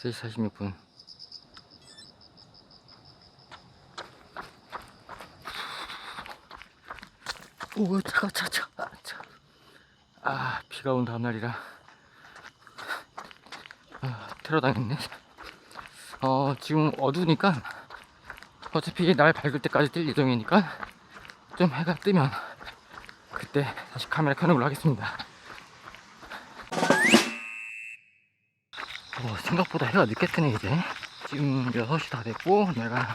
3시 46분. 오, 차가. 비가 온 다음날이라 테러 당했네. 지금 어두우니까 어차피 날 밝을 때까지 뛸 예정이니까 좀 해가 뜨면 그때 다시 카메라 켜는 걸로 하겠습니다. 생각보다 해가 늦게 뜨네. 이제 지금 6시 다 됐고 내가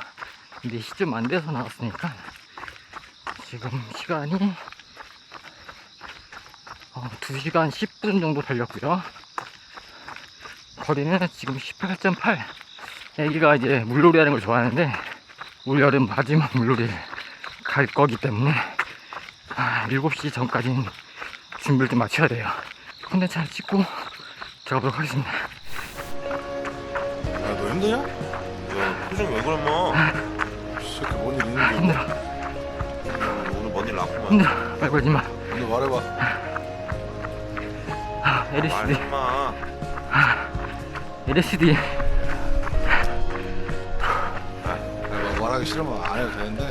4시쯤 안 돼서 나왔으니까 지금 시간이 2시간 10분 정도 달렸고요. 거리는 지금 18.8. 애기가 이제 물놀이 하는 걸 좋아하는데 올여름 마지막 물놀이를 갈 거기 때문에 7시 전까지는 준비를 좀 마쳐야 돼요. 콘텐츠 하나 찍고 들어가도록 하겠습니다. 야, 너 힘드냐? 야, 표정 왜 그래, 마? 새끼 뭔일 있는데? 힘들어. 오늘 뭔 일 났구만. 힘들어. 빨리 걸지 마. 너 말해봐. LSD. 말좀 마. LSD. 너 말하기 싫으면 안 해도 되는데.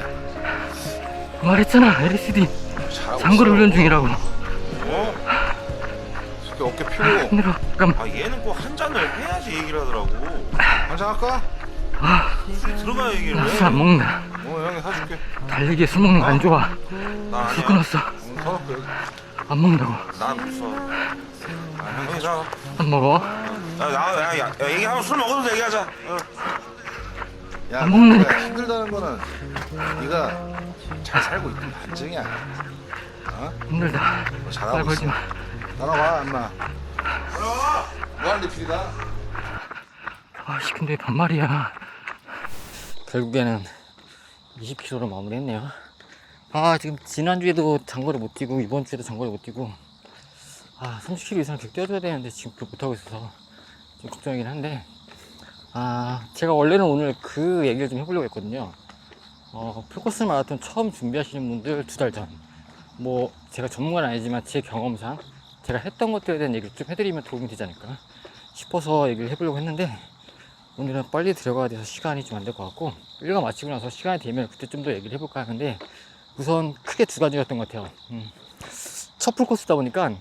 말했잖아. LSD. 잘하고 장거리 있어. 훈련 중이라고. 새끼 어깨 피고. 힘들어. 잠깐만. 얘는 꼭 한 잔을 해야지 얘기를 하더라고. 한잔 할까? 술이 들어가야 얘기를 해. 술 안 먹는다. 형이 사줄게. 달리기에 술 먹는 거 안 좋아. 난 술 아니야. 끊었어. 사놓고 여기. 안 먹는다고. 난 없어. 형이 사. 안 먹어. 야, 얘기하면 술 먹어도 얘기하자. 야, 안 먹는 네가 힘들다는 거는 네가 잘 살고 있는 반증이야. 힘들다. 너 빨리 잘하고 걸지 있어. 마. 따라와, 엄마. 뭐하는데 필이다? 근데 왜 반말이야. 결국에는 20km로 마무리했네요. 지금 지난주에도 장거리 못 뛰고 이번 주에도 장거리 못 뛰고 30km 이상 계속 뛰어줘야 되는데 지금 그걸 못하고 있어서 좀 걱정이긴 한데 제가 원래는 오늘 그 얘기를 좀 해보려고 했거든요. 풀코스 마라톤 처음 준비하시는 분들 2달 전, 뭐 제가 전문가는 아니지만 제 경험상 제가 했던 것들에 대한 얘기를 좀 해드리면 도움이 되지 않을까 싶어서 얘기를 해보려고 했는데, 오늘은 빨리 들어가야 돼서 시간이 좀 안 될 것 같고 1가 마치고 나서 시간이 되면 그때 좀 더 얘기를 해볼까 하는데, 우선 크게 2가지였던 것 같아요. 첫 풀코스다 보니까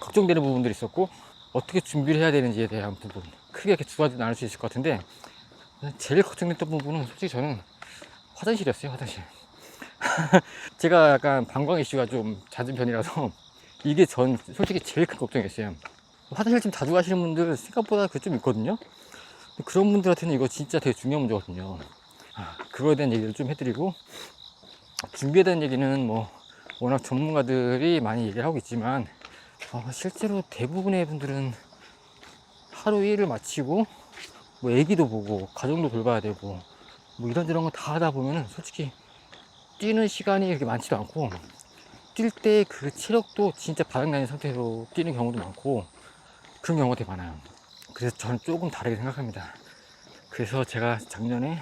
걱정되는 부분들이 있었고 어떻게 준비를 해야 되는지에 대한 부분, 크게 이렇게 2가지 나눌 수 있을 것 같은데, 제일 걱정됐던 부분은 솔직히 저는 화장실이었어요. 화장실. 제가 약간 방광 이슈가 좀 잦은 편이라서 이게 전 솔직히 제일 큰 걱정이었어요. 화장실 좀 자주 가시는 분들 생각보다 그 좀 있거든요. 그런 분들한테는 이거 진짜 되게 중요한 문제거든요. 그거에 대한 얘기를 좀 해드리고, 준비에 대한 얘기는 뭐 워낙 전문가들이 많이 얘기를 하고 있지만 실제로 대부분의 분들은 하루 일을 마치고 뭐 애기도 보고 가정도 돌봐야 되고 뭐 이런저런 거 다 하다 보면은 솔직히 뛰는 시간이 그렇게 많지도 않고, 뛸 때 그 체력도 진짜 바닥나는 상태로 뛰는 경우도 많고 그런 경우가 되게 많아요. 그래서 저는 조금 다르게 생각합니다. 그래서 제가 작년에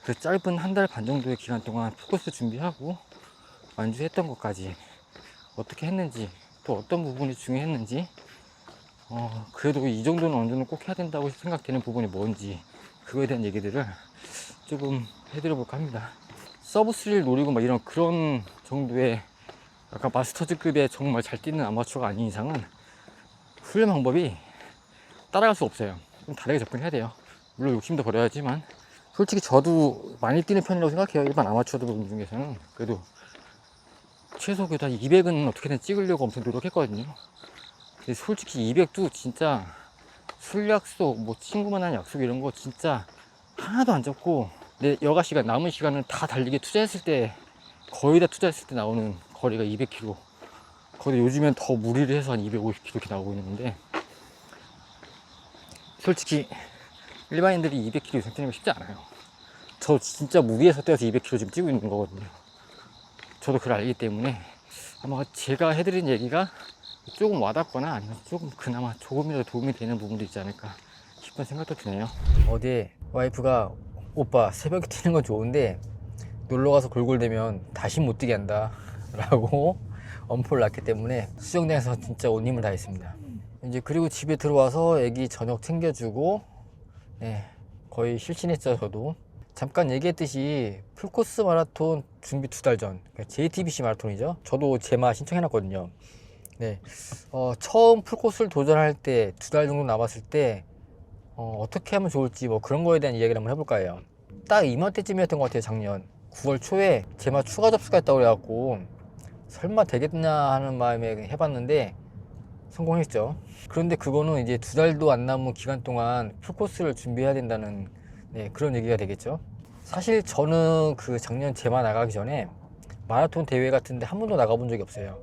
그 짧은 1달 반 정도의 기간 동안 풀코스 준비하고 완주했던 것까지 어떻게 했는지, 또 어떤 부분이 중요했는지, 그래도 이 정도는 어느 정도 꼭 해야 된다고 생각되는 부분이 뭔지, 그거에 대한 얘기들을 조금 해드려 볼까 합니다. 서브3를 노리고 막 이런 그런 정도의 약간 마스터즈급의 정말 잘 뛰는 아마추어가 아닌 이상은 훈련 방법이 따라갈 수 없어요. 좀 다르게 접근해야 돼요. 물론 욕심도 버려야지만, 솔직히 저도 많이 뛰는 편이라고 생각해요. 일반 아마추어들 중에서는. 그래도 최소 그래도 한 200은 어떻게든 찍으려고 엄청 노력했거든요. 근데 솔직히 200도 진짜 술 약속, 뭐 친구 만나는 약속 이런 거 진짜 하나도 안 잡고 내 여가 시간, 남은 시간을 다 달리기에 투자했을 때, 거의 다 투자했을 때 나오는 거리가 200km. 거의 요즘엔 더 무리를 해서 한 250km 이렇게 나오고 있는데, 솔직히 일반인들이 200km 이상 뛰는 거 쉽지 않아요. 저 진짜 무리해서 뛰어서 200km 지금 뛰고 있는 거거든요. 저도 그걸 알기 때문에 아마 제가 해드린 얘기가 조금 와닿거나 아니면 조금 그나마 조금이라도 도움이 되는 부분도 있지 않을까 싶은 생각도 드네요. 어제 와이프가 오빠 새벽에 뛰는 건 좋은데 놀러가서 골골대면 다시 못 뛰게 한다 라고 엄포를 놨기 때문에 수영장에서 진짜 온 힘을 다했습니다. 이제 그리고 집에 들어와서 애기 저녁 챙겨주고 네, 거의 실신했죠. 저도 잠깐 얘기했듯이 풀코스 마라톤 준비 2달 전, JTBC 마라톤이죠. 저도 제마 신청해놨거든요. 네, 처음 풀코스를 도전할 때 2달 정도 남았을 때 어떻게 하면 좋을지 뭐 그런 거에 대한 이야기를 한번 해볼까 해요. 딱 이맘때쯤이었던 것 같아요. 작년 9월 초에 제마 추가 접수가 있다고 그래갖고 설마 되겠냐 하는 마음에 해봤는데 성공했죠. 그런데 그거는 이제 2달도 안 남은 기간 동안 풀코스를 준비해야 된다는 그런 얘기가 되겠죠. 사실 저는 그 작년 제마 나가기 전에 마라톤 대회 같은데 한 번도 나가본 적이 없어요.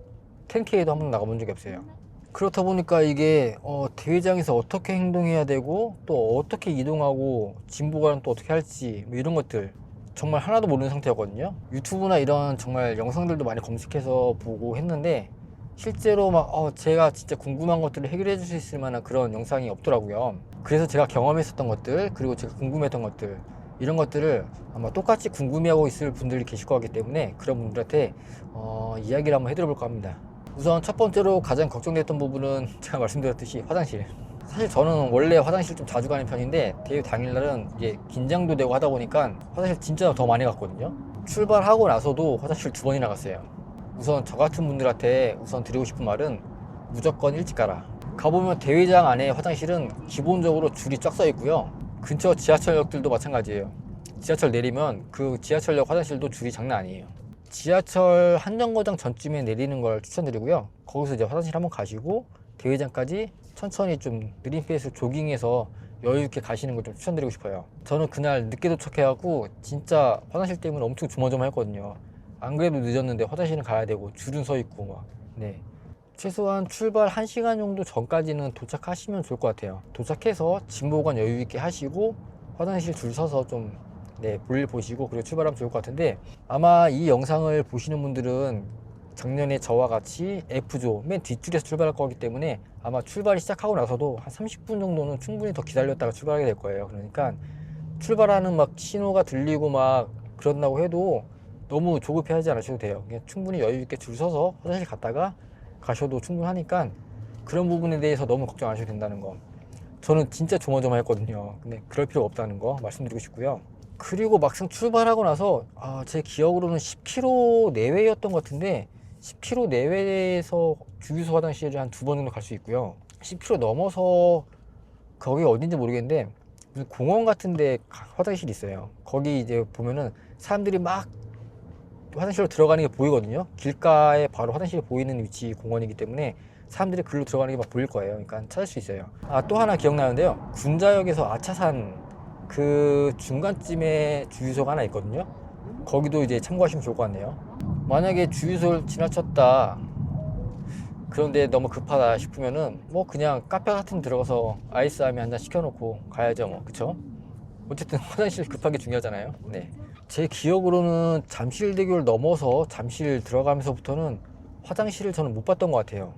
10K도 한 번도 나가본 적이 없어요. 그렇다 보니까 이게 대회장에서 어떻게 행동해야 되고 또 어떻게 이동하고 진보가는 또 어떻게 할지 뭐 이런 것들 정말 하나도 모르는 상태였거든요. 유튜브나 이런 정말 영상들도 많이 검색해서 보고 했는데 실제로 막 제가 진짜 궁금한 것들을 해결해 줄 수 있을 만한 그런 영상이 없더라고요. 그래서 제가 경험했었던 것들 그리고 제가 궁금했던 것들 이런 것들을 아마 똑같이 궁금해하고 있을 분들이 계실 거기 때문에 그런 분들한테 이야기를 한번 해드려 볼까 합니다. 우선 첫 번째로 가장 걱정됐던 부분은 제가 말씀드렸듯이 화장실. 사실 저는 원래 화장실 좀 자주 가는 편인데 대회 당일날은 이제 긴장도 되고 하다 보니까 화장실 진짜 더 많이 갔거든요. 출발하고 나서도 화장실 2번이나 갔어요. 우선 저 같은 분들한테 우선 드리고 싶은 말은 무조건 일찍 가라. 가보면 대회장 안에 화장실은 기본적으로 줄이 쫙 서 있고요. 근처 지하철역들도 마찬가지예요. 지하철 내리면 그 지하철역 화장실도 줄이 장난 아니에요. 지하철 한정거장 전쯤에 내리는 걸 추천드리고요. 거기서 이제 화장실 한번 가시고 대회장까지 천천히 좀 느린 페이스로 조깅해서 여유 있게 가시는 걸 좀 추천드리고 싶어요. 저는 그날 늦게 도착해갖고 진짜 화장실 때문에 엄청 조마조마했거든요. 안 그래도 늦었는데 화장실은 가야 되고 줄은 서 있고 막. 네. 최소한 출발 1시간 정도 전까지는 도착하시면 좋을 것 같아요. 도착해서 진보관 여유 있게 하시고 화장실 줄 서서 좀 볼일 보시고 그리고 출발하면 좋을 것 같은데 아마 이 영상을 보시는 분들은 작년에 저와 같이 F조 맨 뒷줄에서 출발할 거기 때문에 아마 출발이 시작하고 나서도 한 30분 정도는 충분히 더 기다렸다가 출발하게 될 거예요. 그러니까 출발하는 막 신호가 들리고 막 그런다고 해도 너무 조급해 하지 않으셔도 돼요. 그냥 충분히 여유 있게 줄 서서 화장실 갔다가 가셔도 충분하니까 그런 부분에 대해서 너무 걱정 안 하셔도 된다는 거. 저는 진짜 조마조마했거든요. 근데 그럴 필요 없다는 거 말씀드리고 싶고요. 그리고 막상 출발하고 나서 제 기억으로는 10km 내외였던 것 같은데 10km 내외에서 주유소 화장실을 한 2번 정도 갈 수 있고요. 10km 넘어서 거기 어딘지 모르겠는데 무슨 공원 같은데 화장실이 있어요. 거기 이제 보면은 사람들이 막 화장실로 들어가는 게 보이거든요. 길가에 바로 화장실이 보이는 위치 공원이기 때문에 사람들이 글로 들어가는 게 막 보일 거예요. 그러니까 찾을 수 있어요. 또 하나 기억나는데요. 군자역에서 아차산 그 중간쯤에 주유소가 하나 있거든요. 거기도 이제 참고하시면 좋을 것 같네요. 만약에 주유소를 지나쳤다 그런데 너무 급하다 싶으면은 뭐 그냥 카페 같은 데 들어가서 아이스아메 한 잔 시켜놓고 가야죠 뭐. 그쵸? 어쨌든 화장실 급하게 중요하잖아요. 네. 제 기억으로는 잠실대교를 넘어서 잠실 들어가면서부터는 화장실을 저는 못 봤던 것 같아요.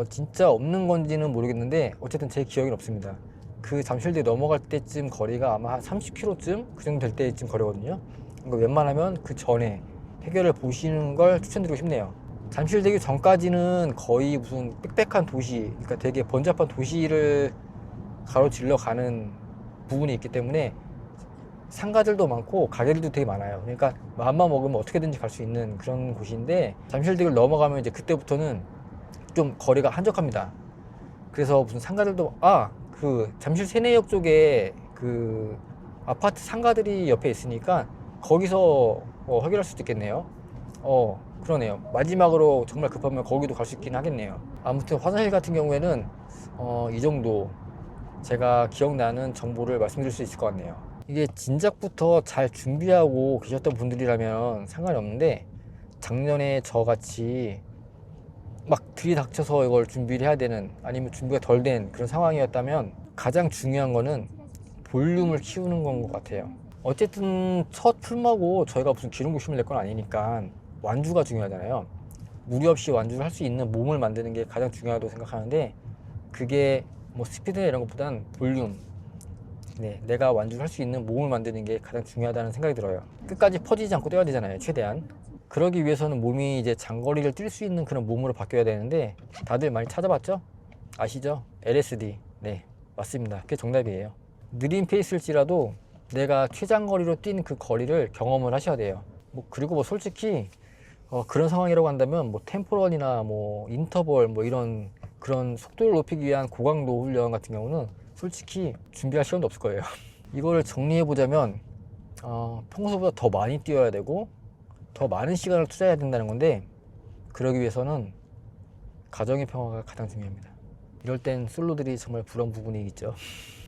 진짜 없는 건지는 모르겠는데 어쨌든 제 기억엔 없습니다. 그 잠실대 넘어갈 때쯤 거리가 아마 한 30km쯤 그 정도 될 때쯤 거리거든요. 그러니까 웬만하면 그 전에 해결을 보시는 걸 추천드리고 싶네요. 잠실대교 전까지는 거의 무슨 빽빽한 도시, 그러니까 되게 번잡한 도시를 가로질러 가는 부분이 있기 때문에 상가들도 많고 가게들도 되게 많아요. 그러니까 마음만 먹으면 어떻게든지 갈 수 있는 그런 곳인데 잠실대교를 넘어가면 이제 그때부터는 좀 거리가 한적합니다. 그래서 무슨 상가들도 그 잠실 세내역 쪽에 그 아파트 상가들이 옆에 있으니까 거기서 해결할 수도 있겠네요. 그러네요. 마지막으로 정말 급하면 거기도 갈 수 있긴 하겠네요. 아무튼 화장실 같은 경우에는 이 정도 제가 기억나는 정보를 말씀드릴 수 있을 것 같네요. 이게 진작부터 잘 준비하고 계셨던 분들이라면 상관이 없는데 작년에 저같이 막 들이닥쳐서 이걸 준비를 해야 되는 아니면 준비가 덜 된 그런 상황이었다면 가장 중요한 거는 볼륨을 키우는 건 것 같아요. 어쨌든 첫 풀마고 저희가 무슨 기름 부심을 낼 건 아니니까 완주가 중요하잖아요. 무리 없이 완주를 할 수 있는 몸을 만드는 게 가장 중요하다고 생각하는데 그게 뭐 스피드나 이런 것보단 볼륨, 내가 완주를 할 수 있는 몸을 만드는 게 가장 중요하다는 생각이 들어요. 끝까지 퍼지지 않고 뛰어야 되잖아요, 최대한. 그러기 위해서는 몸이 이제 장거리를 뛸 수 있는 그런 몸으로 바뀌어야 되는데 다들 많이 찾아봤죠? 아시죠? LSD. 네, 맞습니다. 그게 정답이에요. 느린 페이스일지라도 내가 최장거리로 뛴 그 거리를 경험을 하셔야 돼요. 그리고 솔직히 그런 상황이라고 한다면 템포런이나 인터벌 이런 그런 속도를 높이기 위한 고강도 훈련 같은 경우는 솔직히 준비할 시간도 없을 거예요. 이거를 정리해 보자면 평소보다 더 많이 뛰어야 되고 더 많은 시간을 투자해야 된다는 건데, 그러기 위해서는 가정의 평화가 가장 중요합니다. 이럴 땐 솔로들이 정말 부러운 부분이 있죠.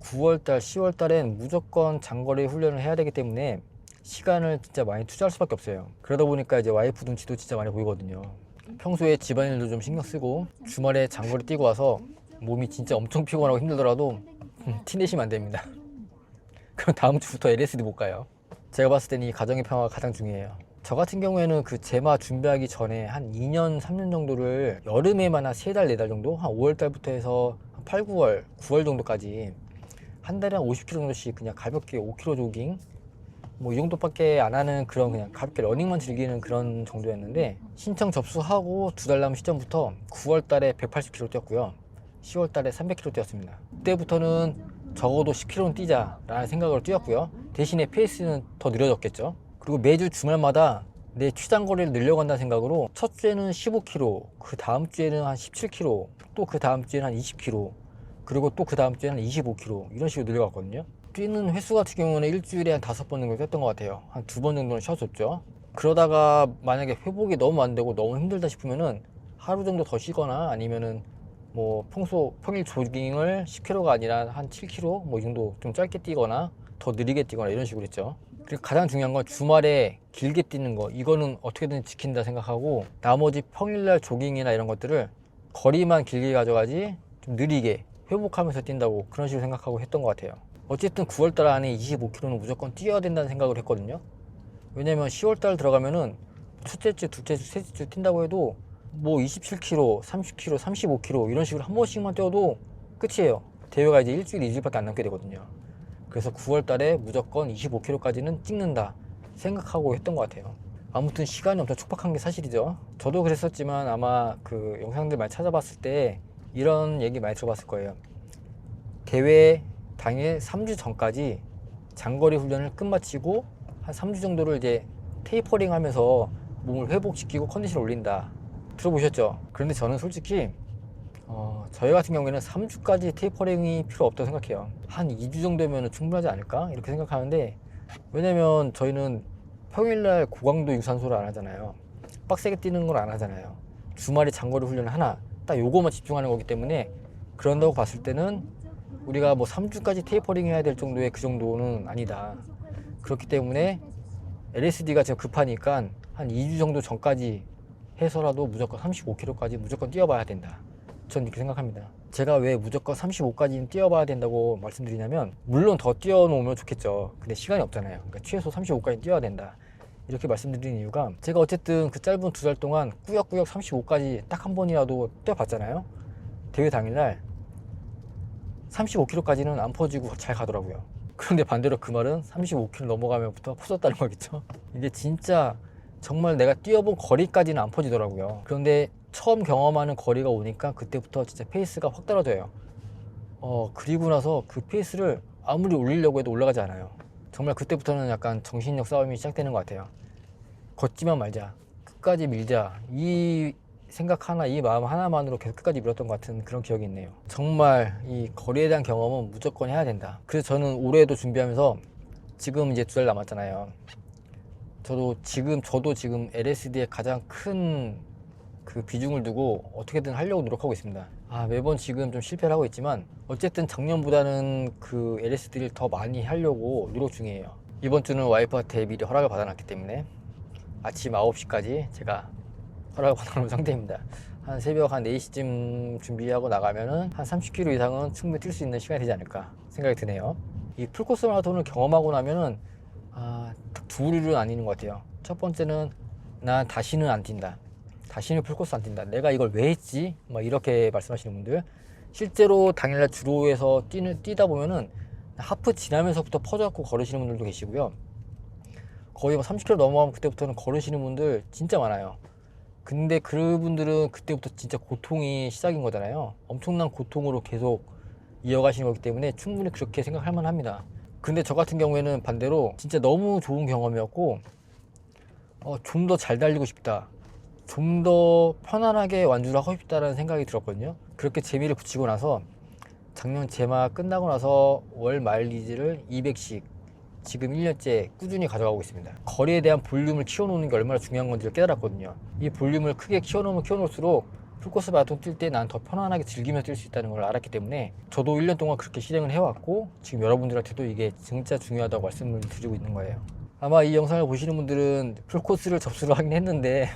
9월달, 10월달엔 무조건 장거리 훈련을 해야 되기 때문에 시간을 진짜 많이 투자할 수밖에 없어요. 그러다 보니까 이제 와이프 눈치도 진짜 많이 보이거든요. 평소에 집안일도 좀 신경 쓰고 주말에 장거리 뛰고 와서 몸이 진짜 엄청 피곤하고 힘들더라도 티 내시면 안 됩니다. 그럼 다음 주부터 LSD 못 가요. 제가 봤을 때는 이 가정의 평화가 가장 중요해요. 저 같은 경우에는 그 제마 준비하기 전에 한 2년, 3년 정도를 여름에만 한 3달, 4달 정도? 한 5월달부터 해서 한 8, 9월, 9월 정도까지 한 달에 한 50km 정도씩 그냥 가볍게 5km 조깅 이 정도밖에 안 하는 그런 그냥 가볍게 러닝만 즐기는 그런 정도였는데, 신청 접수하고 2달 남은 시점부터 9월달에 180km 뛰었고요. 10월달에 300km 뛰었습니다. 그때부터는 적어도 10km는 뛰자라는 생각으로 뛰었고요. 대신에 페이스는 더 느려졌겠죠. 그리고 매주 주말마다 내 최장거리를 늘려간다는 생각으로 첫 주에는 15km, 그 다음 주에는 한 17km, 또 그 다음 주에는 한 20km, 그리고 또 그 다음 주에는 25km 이런 식으로 늘려갔거든요. 뛰는 횟수 같은 경우는 일주일에 한 5번 정도 뛰었던 것 같아요. 한 2번 정도는 쉬었었죠. 그러다가 만약에 회복이 너무 안 되고 너무 힘들다 싶으면은 하루 정도 더 쉬거나, 아니면은 평일 조깅을 10km가 아니라 한 7km 이 정도 좀 짧게 뛰거나 더 느리게 뛰거나 이런 식으로 했죠. 그리고 가장 중요한 건 주말에 길게 뛰는 거, 이거는 어떻게든 지킨다 생각하고, 나머지 평일날 조깅이나 이런 것들을 거리만 길게 가져가지 좀 느리게 회복하면서 뛴다고, 그런 식으로 생각하고 했던 것 같아요. 어쨌든 9월달 안에 25km는 무조건 뛰어야 된다는 생각을 했거든요. 왜냐면 10월달 들어가면은 첫째 주, 둘째 주, 셋째 주 뛴다고 해도 27km, 30km, 35km 이런 식으로 한 번씩만 뛰어도 끝이에요. 대회가 이제 일주일, 2주일밖에 안 남게 되거든요. 그래서 9월달에 무조건 25km까지는 찍는다 생각하고 했던 것 같아요. 아무튼 시간이 엄청 촉박한 게 사실이죠. 저도 그랬었지만 아마 그 영상들 많이 찾아봤을 때 이런 얘기 많이 들어봤을 거예요. 대회 당일 3주 전까지 장거리 훈련을 끝마치고 한 3주 정도를 이제 테이퍼링 하면서 몸을 회복시키고 컨디션을 올린다. 들어보셨죠? 그런데 저는 솔직히 저희 같은 경우에는 3주까지 테이퍼링이 필요 없다고 생각해요. 한 2주 정도면 충분하지 않을까? 이렇게 생각하는데, 왜냐면 저희는 평일날 고강도 유산소를 안 하잖아요. 빡세게 뛰는 걸 안 하잖아요. 주말에 장거리 훈련을 하나 딱 요거만 집중하는 거기 때문에, 그런다고 봤을 때는 우리가 3주까지 테이퍼링 해야 될 정도의 그 정도는 아니다. 그렇기 때문에 LSD가 지금 급하니까 한 2주 정도 전까지 해서라도 무조건 35km까지 무조건 뛰어봐야 된다. 전 이렇게 생각합니다. 제가 왜 무조건 35까지는 뛰어봐야 된다고 말씀드리냐면, 물론 더 뛰어놓으면 좋겠죠. 근데 시간이 없잖아요. 그러니까 최소 35까지 뛰어야 된다. 이렇게 말씀드리는 이유가, 제가 어쨌든 그 짧은 2달 동안 꾸역꾸역 35까지 딱 한 번이라도 뛰어봤잖아요. 대회 당일날 35km까지는 안 퍼지고 잘 가더라고요. 그런데 반대로 그 말은 35km 넘어가면부터 퍼졌다는 거겠죠. 이게 진짜 정말 내가 뛰어본 거리까지는 안 퍼지더라고요. 그런데 처음 경험하는 거리가 오니까 그때부터 진짜 페이스가 확 떨어져요. 그리고 나서 그 페이스를 아무리 올리려고 해도 올라가지 않아요. 정말 그때부터는 약간 정신력 싸움이 시작되는 것 같아요. 걷지만 말자, 끝까지 밀자, 이 생각 하나, 이 마음 하나만으로 계속 끝까지 밀었던 것 같은 그런 기억이 있네요. 정말 이 거리에 대한 경험은 무조건 해야 된다. 그래서 저는 올해도 준비하면서, 지금 이제 2달 남았잖아요. 저도 지금 LSD에 가장 큰 그 비중을 두고 어떻게든 하려고 노력하고 있습니다. 매번 지금 좀 실패를 하고 있지만 어쨌든 작년보다는 그 LSD를 더 많이 하려고 노력 중이에요. 이번 주는 와이프한테 미리 허락을 받아놨기 때문에 아침 9시까지 제가 허락을 받아놓은 상태입니다. 한 새벽 한 4시쯤 준비하고 나가면은 한 30km 이상은 충분히 뛸 수 있는 시간이 되지 않을까 생각이 드네요. 이 풀코스 마라톤을 경험하고 나면은 딱 두 부류로 나뉘는 것 같아요. 첫 번째는 난 다시는 안 뛴다. 다시는 풀코스 안 뛴다. 내가 이걸 왜 했지? 이렇게 말씀하시는 분들. 실제로 당일날 주로에서 뛰다 보면은 하프 지나면서부터 퍼져갖고 걸으시는 분들도 계시고요. 거의 30km 넘어가면 그때부터는 걸으시는 분들 진짜 많아요. 근데 그분들은 그때부터 진짜 고통이 시작인 거잖아요. 엄청난 고통으로 계속 이어가시는 거기 때문에 충분히 그렇게 생각할 만합니다. 근데 저 같은 경우에는 반대로 진짜 너무 좋은 경험이었고 좀 더 잘 달리고 싶다, 좀 더 편안하게 완주를 하고 싶다라는 생각이 들었거든요. 그렇게 재미를 붙이고 나서 작년 제마 끝나고 나서 월 마일리지를 200씩 지금 1년째 꾸준히 가져가고 있습니다. 거리에 대한 볼륨을 키워놓는 게 얼마나 중요한 건지를 깨달았거든요. 이 볼륨을 크게 키워놓으면 키워놓을수록 풀코스 마라톤 뛸 때 난 더 편안하게 즐기면서 뛸 수 있다는 걸 알았기 때문에 저도 1년 동안 그렇게 실행을 해왔고 지금 여러분들한테도 이게 진짜 중요하다고 말씀을 드리고 있는 거예요. 아마 이 영상을 보시는 분들은 풀코스를 접수를 하긴 했는데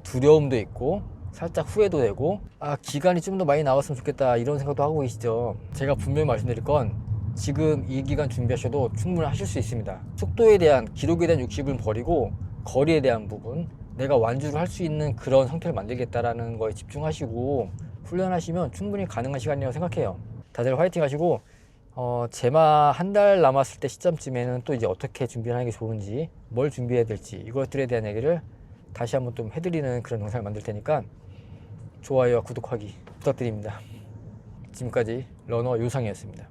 두려움도 있고 살짝 후회도 되고 기간이 좀 더 많이 나왔으면 좋겠다 이런 생각도 하고 계시죠. 제가 분명히 말씀드릴 건 지금 이 기간 준비하셔도 충분히 하실 수 있습니다. 속도에 대한, 기록에 대한 욕심을 버리고 거리에 대한 부분, 내가 완주를 할 수 있는 그런 상태를 만들겠다라는 거에 집중하시고 훈련하시면 충분히 가능한 시간이라고 생각해요. 다들 화이팅 하시고 제마 한 달 남았을 때 시점쯤에는 또 이제 어떻게 준비를 하는 게 좋은지, 뭘 준비해야 될지 이것들에 대한 얘기를 다시 한번 좀 해드리는 그런 영상을 만들 테니까 좋아요와 구독하기 부탁드립니다. 지금까지 러너 요상이었습니다.